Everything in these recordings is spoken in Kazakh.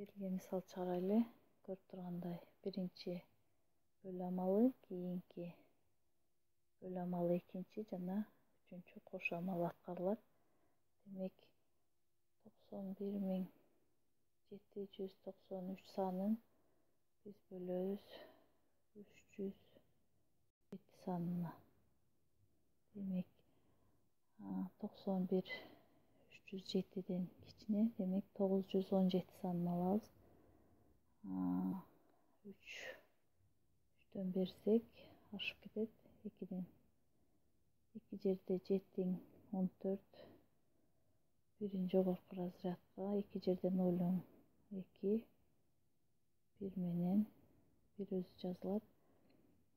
Берилген мисал чыгарайлы. Көрүп тургандай, биринчи бөлүү амалы, кийинки бөлүү амалы экинчи жана үчүнчү кош амал аткарылат. Демек 91.793 санын биз бөлөбүз 307 санына. Демек 91.307ден кичине, демек 917 санын алабыз. 3'төн берсек ашып кетет. 2 жерде 7'ң 14, бирин жогорку разрядка, 2 жерде 0'ң 2, 1 менен 1 өзү жазылат.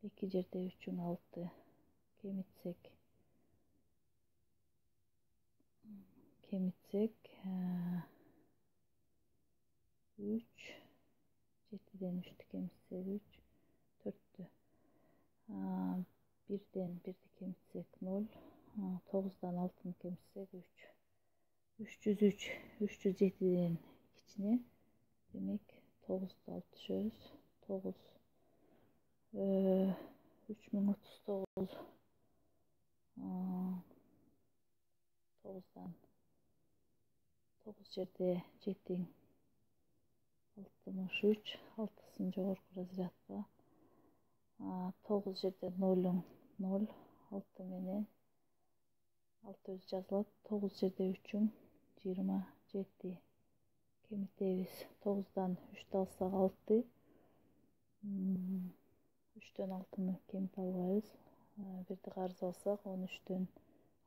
2 жерде 3'ң 6, кемитсек 3, 7'ден 3'tү кемитсек 3, 4'тү. 1'ден 1'ди кемитсек 0, 9'дан 6'ны кемитсек 3. 307'ден кичине, демек 9'ду алып түшөбүз. 9 3039, 9'дан 9 жерде 7'ң 63, 6'сын жогорку разрядка, 9 жерде 0'ң 0, 6 менен 6 өзү жазылат. 9 жерде 3'ң 27, кемитебиз. 9'дан 3'тү алсак 6, 3'төн 6'ны кемите албайбыз. 1'ди карыз алсак 13'төн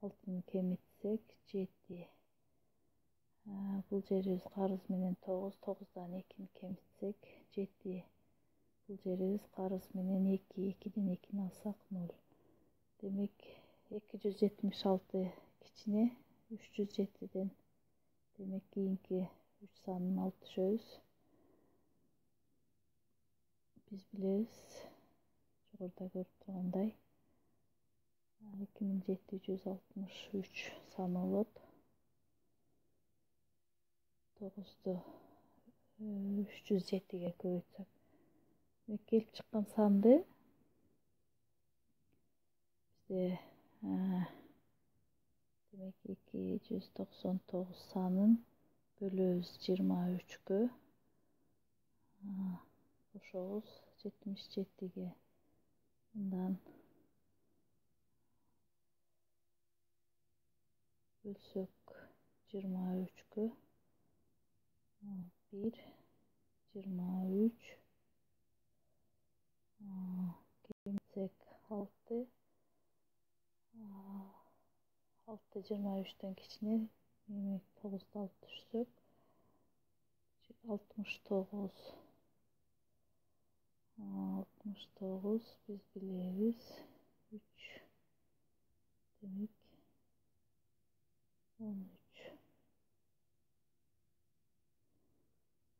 6'ны кемитсек 7. Бул жерибиз карыз менен 9, 9'дан 2'ни кемитсек 7. Бул жерибиз карыз менен 2, 2'ден 2'ни алсак 0. Демек 276 кичине 307'ден. Демек кийинки 3 санын алып түшөбүз. Биз билебиз, жогоруда көрүп тургандай 2763 саны болот. 9'ду 307'ге көбөйтсөк, келип чыккан санды бизде демек 299 санын бөлөбүз 23'кө, кошобуз 77'ге. Мындан бөлсөк 23'кө 1, 23, кемитсек 6, 6 23'төн кичине, демек 9'ду алып түшсөк 69, 69 биз билебиз 3, демек 13,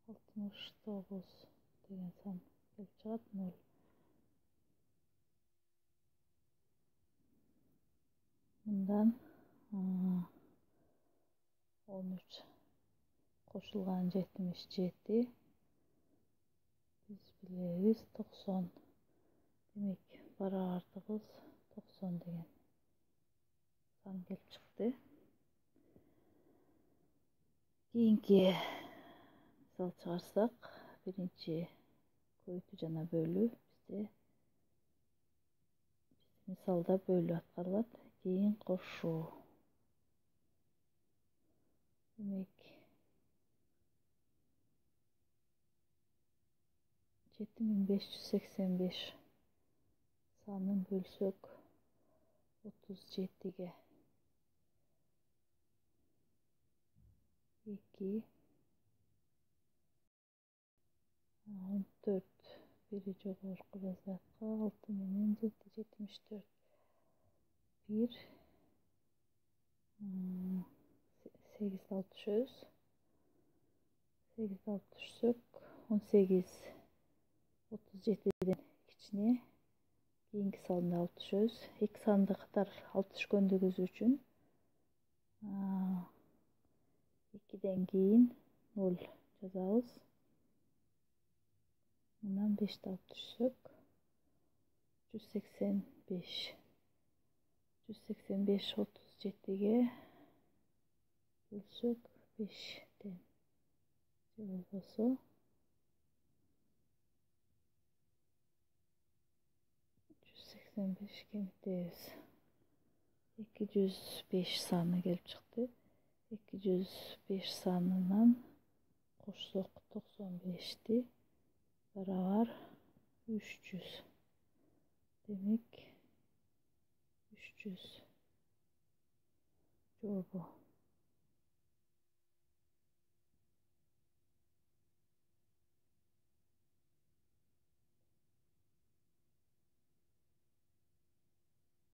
69 деген сан келип чыгат 0. Мындан 13 кошулган 77, биз билебиз 90. Демек барабардыгыбыз 90 деген сан келип чыкты. Кийинки мисал чыгарсак, биринчи көбөйтүү жана бөлүү бизде мисалда бөлүү аткарылат, кийин кошуу. Демек 7585 санын бөлсөк 37'ге 2, 14, бири жогорку разрядка, 6 менен 7, 74, 1, 8'ди алып түшөбүз. 8'ди алып түшсөк 18, 37'ден кичине, кийинки санды алып түшөбүз. 2 санды катар алып түшкөндүгүбүз үчүн 2'ден кийин 0 жазабыз. Bundan 5'te alıp düşsek 185. 185 37'ye bölsek 5'ten cevabı 185 kemikteyiz. 205 sanı gelip çıktı. 205 sanından koşsak 95'ti. Beraber 300. Demek 300 cevabı.